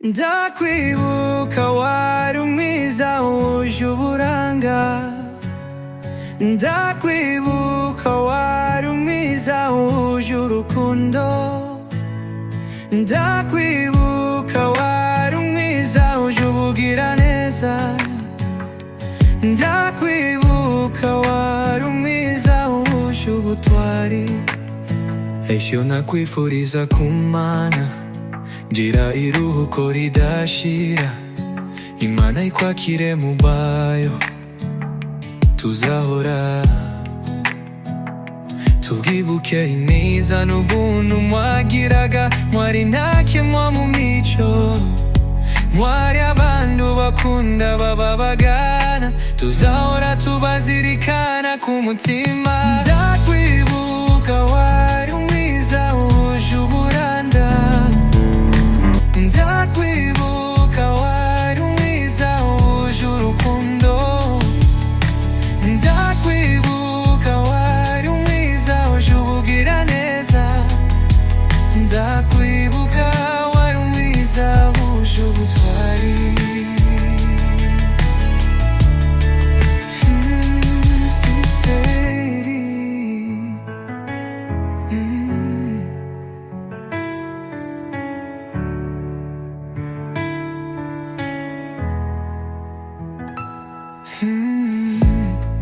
Ndakwibuka wari mwiza wuje uburanga. Ndakwibuka wari mwiza wuje urukundo. Ndakwibuka wari mwiza wuje ubugiraneza. Ndakwibuka wari mwiza wuje ubutwari. Ejo nakwifuriza kumana, gira iruhuko ridashira. Imana ikwakire mu bayo, tuzahora tubwibuke ineza n'ubuntu mwagiraga. Mwari ntakemwa mu mico, mwari abantu bakunda bababagana. Tuzahora tubazirikana ku mutima. Ndakwibuka wari mwiza wuje uburanda. Ndakwibuka wari mwiza wuje urukundo. Ndakwibuka wari mwiza wuje ubugiraneza. Ndakwibuka wari mwiza wuje ubutwari.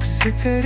C'était